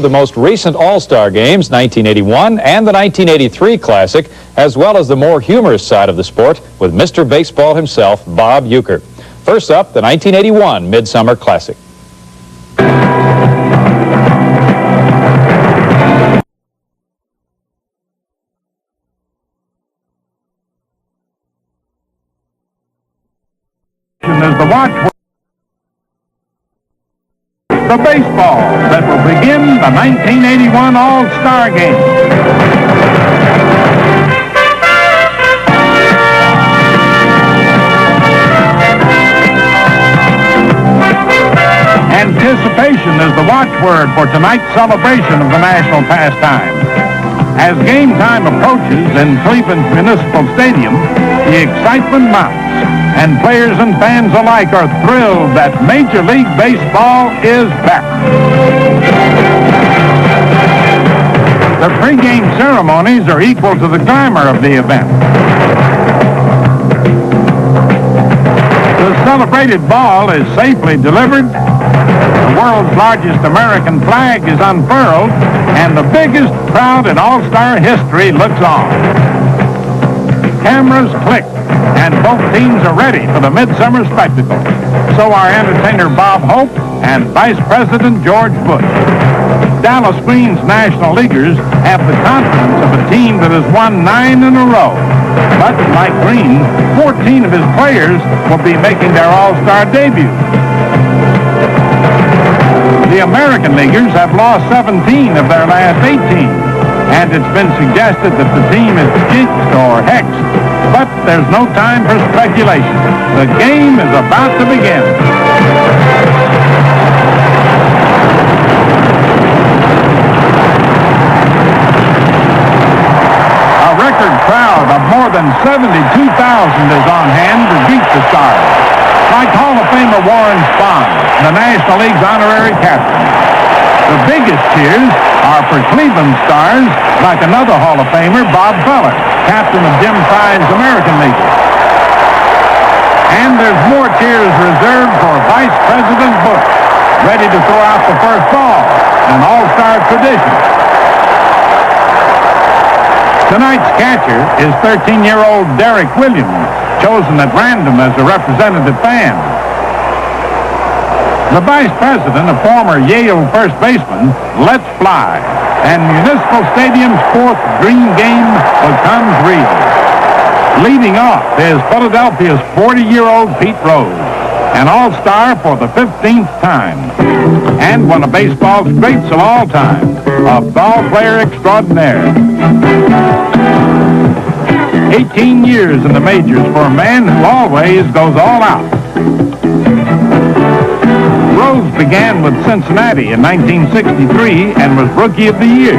The most recent All-Star games, 1981 and the 1983 Classic, as well as the more humorous side of the sport with Mr. Baseball himself, Bob Uecker. First up, the 1981 Midsummer Classic. As the watch the baseball that will begin the 1981 All-Star Game. Anticipation is the watchword for tonight's celebration of the national pastime. As game time approaches in Cleveland's Municipal Stadium, the excitement mounts, and players and fans alike are thrilled that Major League Baseball is back. The pregame ceremonies are equal to the glamour of the event. The celebrated ball is safely delivered, the world's largest American flag is unfurled, and the biggest crowd in All-Star history looks on. Cameras click, and both teams are ready for the midsummer spectacle. So are entertainer Bob Hope and Vice President George Bush. Dallas Green's National Leaguers have the confidence of a team that has won 9 in a row. But like Green, 14 of his players will be making their All-Star debut. The American Leaguers have lost 17 of their last 18. And it's been suggested that the team is jinxed or hexed, but there's no time for speculation. The game is about to begin. A record crowd of more than 72,000 is on hand to greet the Stars. Like Hall of Famer Warren Spahn, the National League's honorary captain. The biggest cheers are for Cleveland Stars, like another Hall of Famer, Bob Feller, captain of Jim Fry's American League. And there's more cheers reserved for Vice President Bush, ready to throw out the first ball, an all-star tradition. Tonight's catcher is 13-year-old Derek Williams, chosen at random as a representative fan. The Vice President, a former Yale first baseman, lets fly, and Municipal Stadium's fourth dream game becomes real. Leading off is Philadelphia's 40-year-old Pete Rose, an all-star for the 15th time, and one of baseball's greats of all time, a ball player extraordinaire. 18 years in the majors for a man who always goes all out. Rose began with Cincinnati in 1963 and was Rookie of the Year.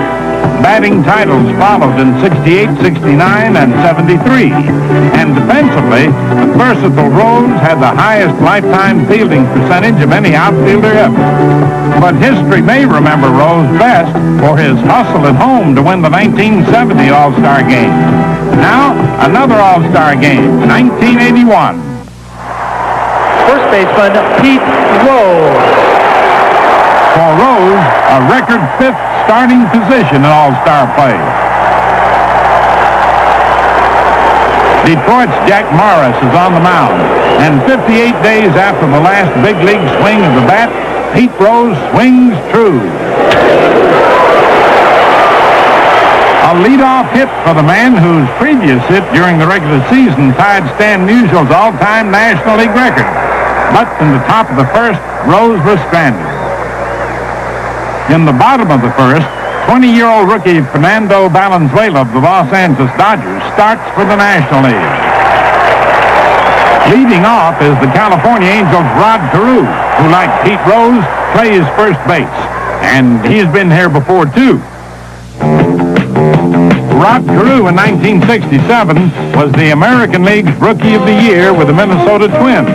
Batting titles followed in 68, 69, and 73. And defensively, the versatile Rose had the highest lifetime fielding percentage of any outfielder ever. But history may remember Rose best for his hustle at home to win the 1970 All-Star Game. Now, another All-Star Game, 1981. First baseman, Pete Rose. For Rose, a record 5th starting position in All-Star play. Detroit's Jack Morris is on the mound, and 58 days after the last big league swing of the bat, Pete Rose swings true. A leadoff hit for the man whose previous hit during the regular season tied Stan Musial's all-time National League record. But in the top of the first, Rose was stranded. In the bottom of the first, 20-year-old rookie Fernando Valenzuela of the Los Angeles Dodgers starts for the National League. Leading off is the California Angels' Rod Carew, who, like Pete Rose, plays first base. And he's been here before, too. Rod Carew in 1967 was the American League's Rookie of the Year with the Minnesota Twins.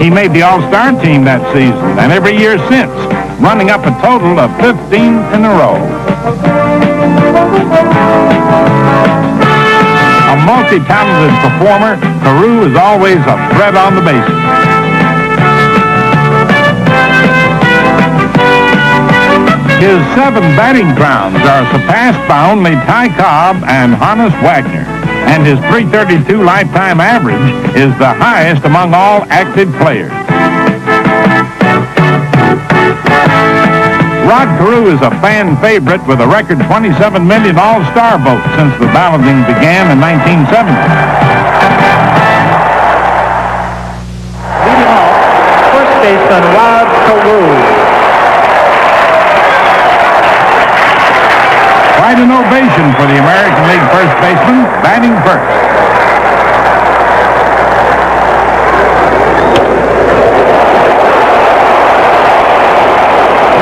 He made the All-Star team that season, and every year since, running up a total of 15 in a row. A multi-talented performer, Carew is always a threat on the bases. His 7 batting crowns are surpassed by only Ty Cobb and Hannes Wagner, and his .332 lifetime average is the highest among all active players. Rod Carew is a fan favorite with a record 27 million All-Star votes since the balloting began in 1970. Leading off, first baseman Rod Carew. Quite an ovation for the American League first baseman, batting first.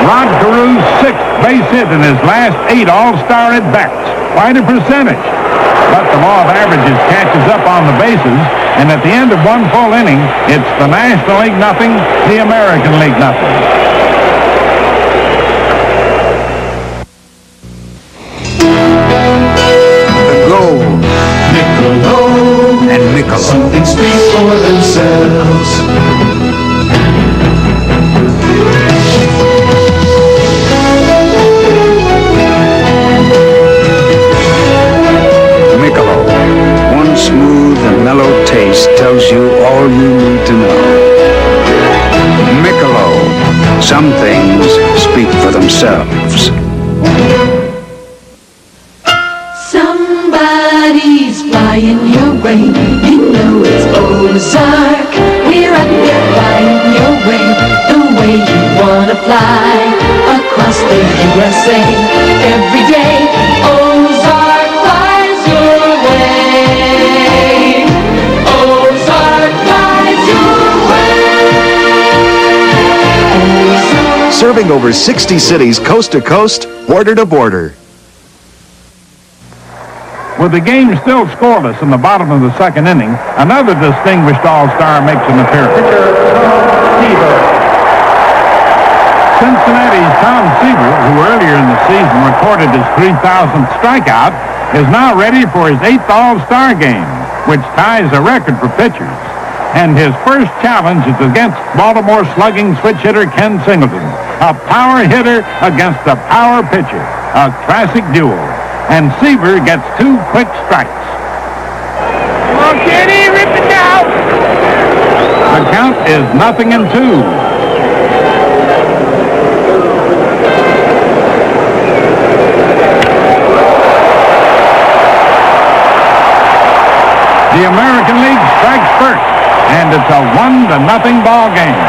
Rod Carew's 6th base hit in his last 8 All-Star at-bats. Quite a percentage. But the law of averages catches up on the bases, and at the end of 1 full inning, it's the National League nothing, the American League nothing. The gold. Michelob and Michelob. Something speaks for themselves. Michelob. One smooth and mellow taste tells you all you need to know. Michelob. Some things speak for themselves. Somebody's flying your way. You know it's Ozark. We're up there flying your way, the way you wanna fly. Across the USA, every day, Ozark flies your way. Ozark flies your way. Ozark. Serving over 60 cities coast to coast, border to border. With the game still scoreless in the bottom of the 2nd inning, another distinguished All-Star makes an appearance. Pitcher Tom Seaver. Cincinnati's Tom Seaver, who earlier in the season recorded his 3,000th strikeout, is now ready for his 8th All-Star game, which ties a record for pitchers. And his first challenge is against Baltimore slugging switch hitter Ken Singleton, a power hitter against a power pitcher, a classic duel. And Seaver gets 2 quick strikes. Oh, Kenny, rip it down. The count is 0-2. The American League strikes first, and it's a 1-0 ball game.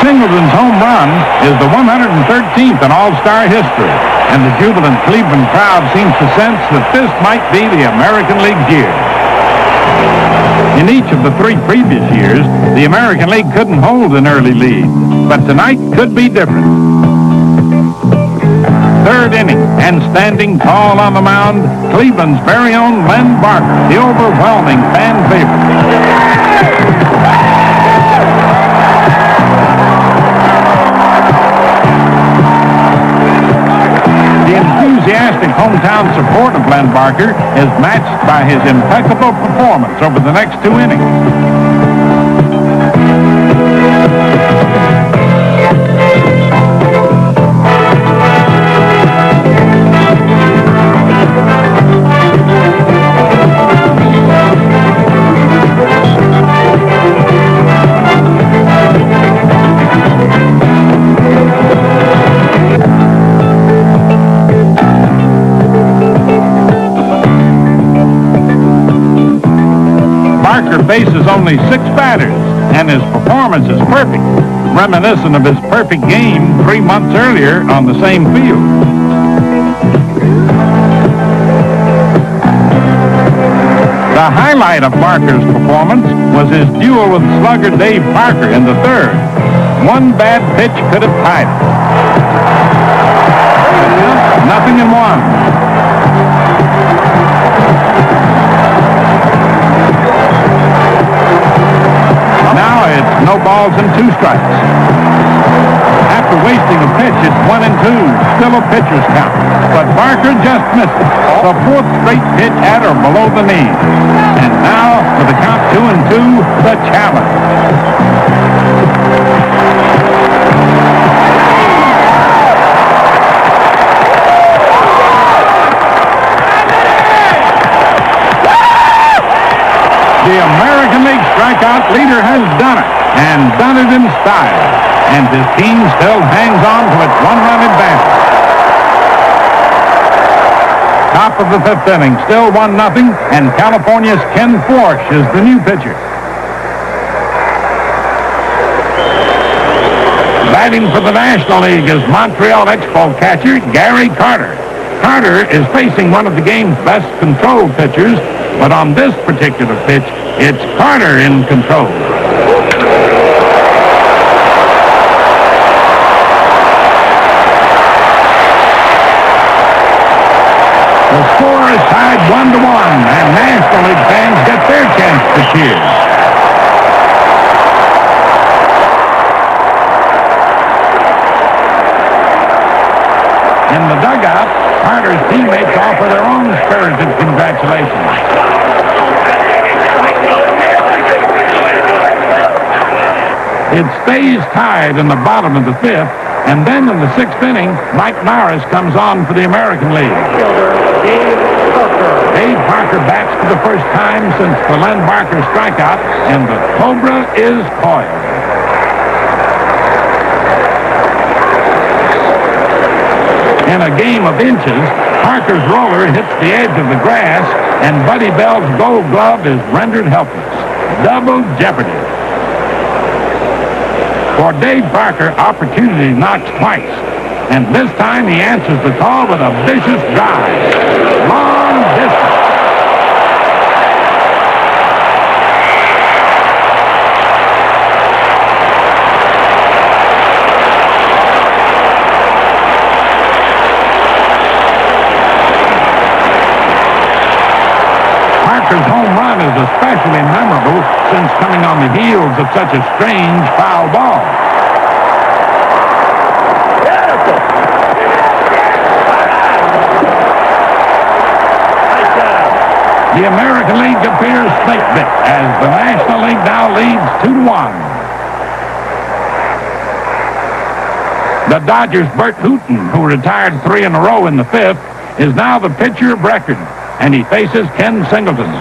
Singleton's home run is the 113th in All-Star history, and the jubilant Cleveland crowd seems to sense that this might be the American League's year. In each of the 3 previous years, the American League couldn't hold an early lead, but tonight could be different. 3rd inning, and standing tall on the mound, Cleveland's very own Len Barker, the overwhelming fan favorite. The enthusiastic hometown support of Len Barker is matched by his impeccable performance over the next 2 innings. Barker faces only 6 batters, and his performance is perfect, reminiscent of his perfect game 3 months earlier on the same field. The highlight of Barker's performance was his duel with slugger Dave Parker in the 3rd. 1 bad pitch could have tied it. 0-1. Now it's no balls and 2 strikes. After wasting a pitch, it's 1-2, still a pitcher's count. But Barker just missed it. The 4th straight pitch at or below the knee. And the challenge. The American League strikeout leader has done it, and done it in style. And his team still hangs on to its one-run advantage. Top of the fifth inning, still 1-0, and California's Ken Forsch is the new pitcher. Batting for the National League is Montreal Expo catcher Gary Carter. Carter is facing one of the game's best control pitchers, but on this particular pitch, it's Carter in control. The score is tied 1-1, and National League fans get their chance to cheer. In the dugout, Carter's teammates offer their own spirited congratulations. It stays tied in the bottom of the fifth, and then in the sixth inning, Mike Norris comes on for the American League. Dave Parker bats for the first time since the Len Barker strikeout, and the Cobra is coiled. In a game of inches, Parker's roller hits the edge of the grass, and Buddy Bell's gold glove is rendered helpless. Double jeopardy. For Dave Parker, opportunity knocks twice, and this time he answers the call with a vicious drive. Long distance. Parker's home run is especially memorable since coming on the heels of such a strange foul ball. The American League appears snake-bit as the National League now leads 2-1. The Dodgers' Bert Hooton, who retired 3 in a row in the fifth, is now the pitcher of record, and he faces Ken Singleton.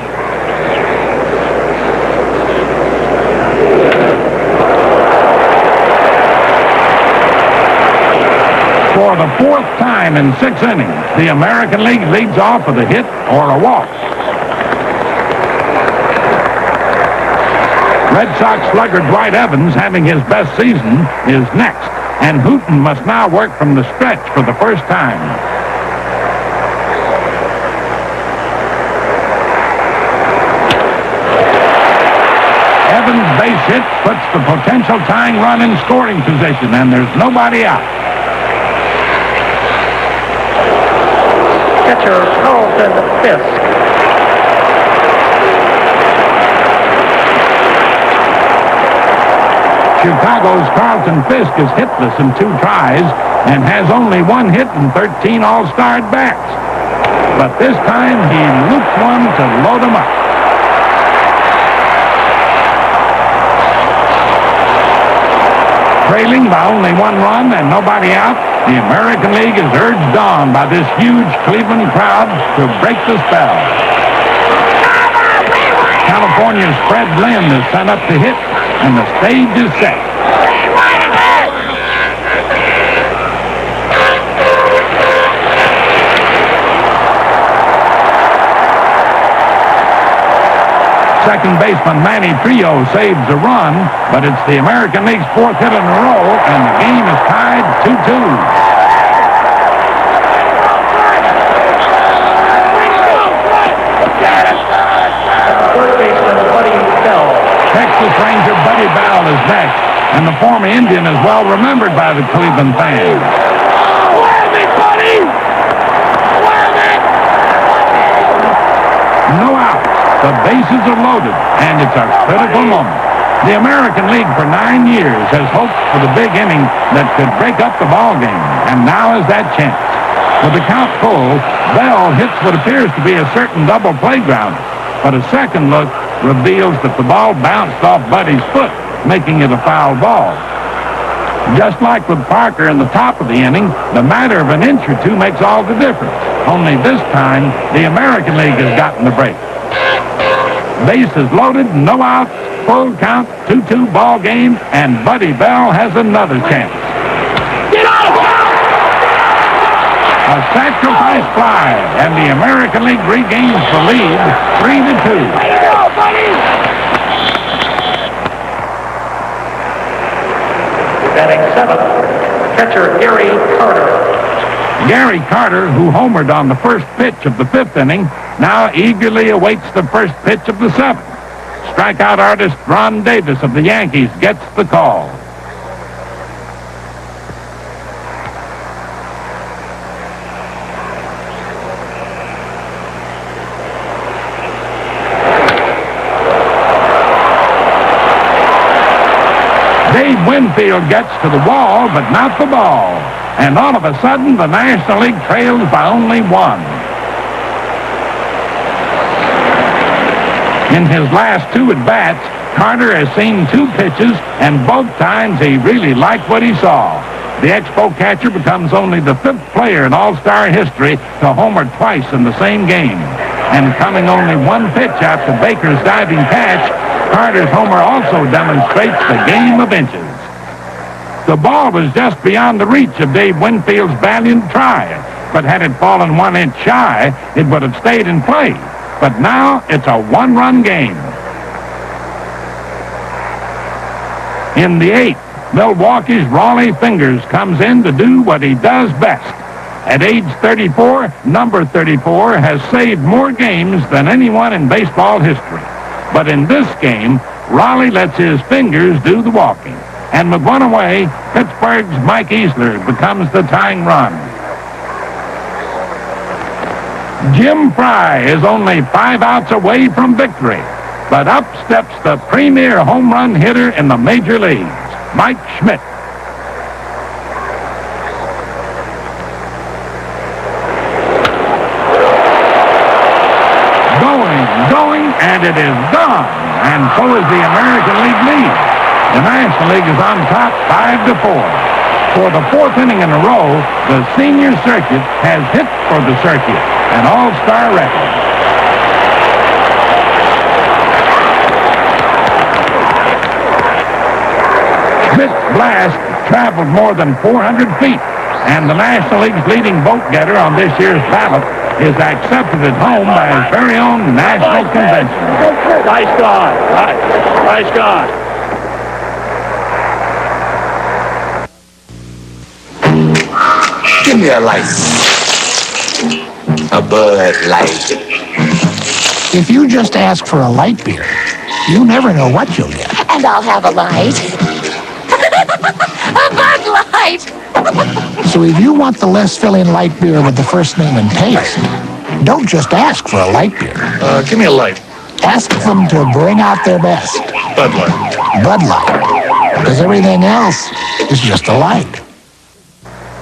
For the fourth time in 6 innings, the American League leads off with a hit or a walk. Red Sox slugger Dwight Evans, having his best season, is next, and Hooton must now work from the stretch for the first time. Evans' base hit puts the potential tying run in scoring position, and there's nobody out. Catcher Carlton Fisk. Chicago's Carlton Fisk is hitless in 2 tries and has only 1 hit in 13 all-star bats. But this time he loops one to load him up. Trailing by only 1 run and nobody out, the American League is urged on by this huge Cleveland crowd to break the spell. California's Fred Lynn is sent up to hit, and the stage is set. Second baseman Manny Trillo saves a run, but it's the American League's 4th hit in a row, and the game is tied 2-2. Texas Ranger Buddy Bell is next, and the former Indian is well remembered by the Cleveland fans. No outs. The bases are loaded, and it's a critical moment. The American League for 9 years has hoped for the big inning that could break up the ball game, and now is that chance. With the count full, Bell hits what appears to be a certain double play grounder, but a second look reveals that the ball bounced off Buddy's foot, making it a foul ball. Just like with Parker in the top of the inning, the matter of an inch or two makes all the difference. Only this time, the American League has gotten the break. Bases loaded, no outs, full count, 2-2 ball game, and Buddy Bell has another chance. Get out of here! A sacrifice fly, and the American League regains the lead, 3-2. Way to go, buddy! Batting seventh, catcher Gary Carter. Gary Carter, who homered on the first pitch of the fifth inning, now eagerly awaits the first pitch of the seventh. Strikeout artist Ron Davis of the Yankees gets the call. Dave Winfield gets to the wall, but not the ball. And all of a sudden, the National League trails by only one. In his last two at-bats, Carter has seen two pitches, and both times he really liked what he saw. The Expo catcher becomes only the fifth player in All-Star history to homer twice in the same game. And coming only one pitch after Baker's diving catch, Carter's homer also demonstrates the game of inches. The ball was just beyond the reach of Dave Winfield's valiant try, but had it fallen 1 inch shy, it would have stayed in play. But now it's a one-run game. In the eighth, Milwaukee's Raleigh Fingers comes in to do what he does best. At age 34, number 34 has saved more games than anyone in baseball history. But in this game, Raleigh lets his fingers do the walking. And with one away, Pittsburgh's Mike Easler becomes the tying run. Jim Fry is only 5 outs away from victory. But up steps the premier home run hitter in the major leagues, Mike Schmidt. Going, and it is gone. And so is the American League lead. The National League is on top 5-4. For the fourth inning in a row, the senior circuit has hit for the circuit, an all-star record. Schmidt's blast traveled more than 400 feet, and the National League's leading vote getter on this year's ballot is accepted at home by his very own national convention. Nice God. Nice God. Give me a light. A Bud Light. If you just ask for a light beer, you never know what you'll get. And I'll have a light. A Bud Light. So if you want the less filling light beer with the first name and taste, don't just ask for a light beer. Give me a light. Ask them to bring out their best. Bud Light. Bud Light. Because everything else is just a light.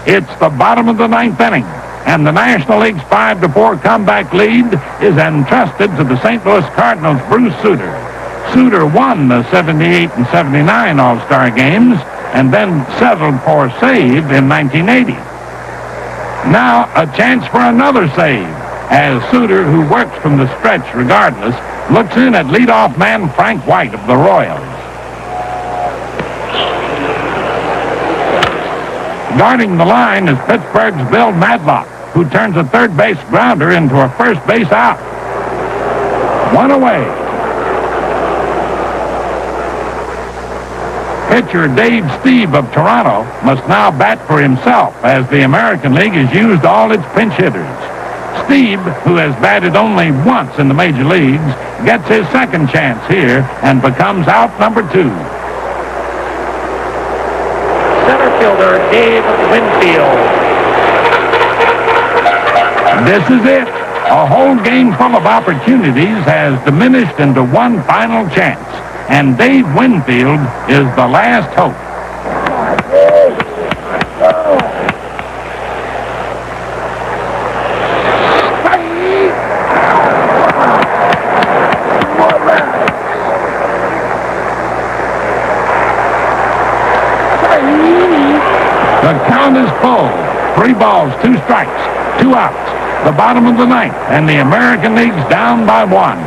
It's the bottom of the ninth inning, and the National League's 5-4 comeback lead is entrusted to the St. Louis Cardinals' Bruce Sutter. Sutter won the 78 and 79 All-Star games and then settled for save in 1980. Now a chance for another save, as Sutter, who works from the stretch regardless, looks in at leadoff man Frank White of the Royals. Guarding the line is Pittsburgh's Bill Madlock, who turns a third base grounder into a first base out. One away. Pitcher Dave Steve of Toronto must now bat for himself, as the American League has used all its pinch hitters. Steve, who has batted only once in the major leagues, gets his second chance here and becomes out number 2. Center fielder Dave Winfield. This is it. A whole game full of opportunities has diminished into one final chance, and Dave Winfield is the last hope. count is full. 3 balls, 2 strikes, 2 outs. The bottom of the ninth, and the American League's down by 1.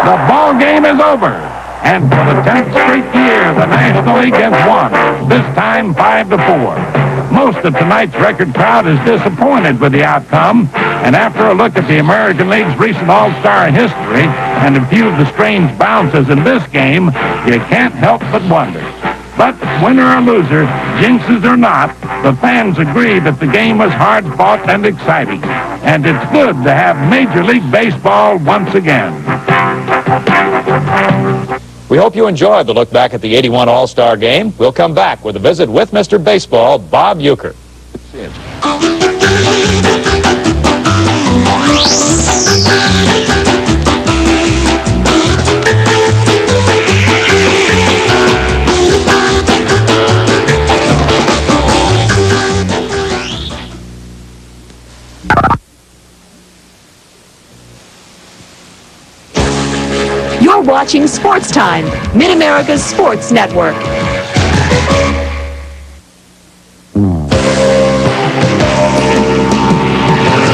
The ball game is over. And for the 10th straight year, the National League has won, this time 5-4. Most of tonight's record crowd is disappointed with the outcome, and after a look at the American League's recent All-Star history and a few of the strange bounces in this game, you can't help but wonder. But winner or loser, jinxes or not, the fans agree that the game was hard-fought and exciting, and it's good to have Major League Baseball once again. We hope you enjoyed the look back at the 81 All-Star Game. We'll come back with a visit with Mr. Baseball, Bob Uecker. You're watching Sports Time, Mid-America's Sports Network.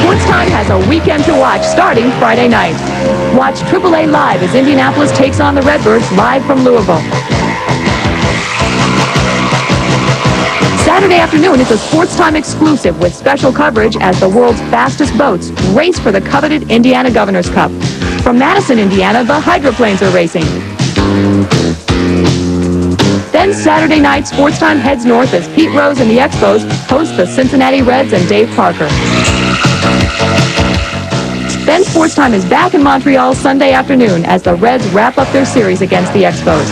Sports Time has a weekend to watch starting Friday night. Watch AAA Live as Indianapolis takes on the Redbirds live from Louisville. Saturday afternoon is a Sports Time exclusive with special coverage as the world's fastest boats race for the coveted Indiana Governor's Cup. From Madison, Indiana, the hydroplanes are racing. Then Saturday night, Sports Time heads north as Pete Rose and the Expos host the Cincinnati Reds and Dave Parker. Then Sports Time is back in Montreal Sunday afternoon as the Reds wrap up their series against the Expos.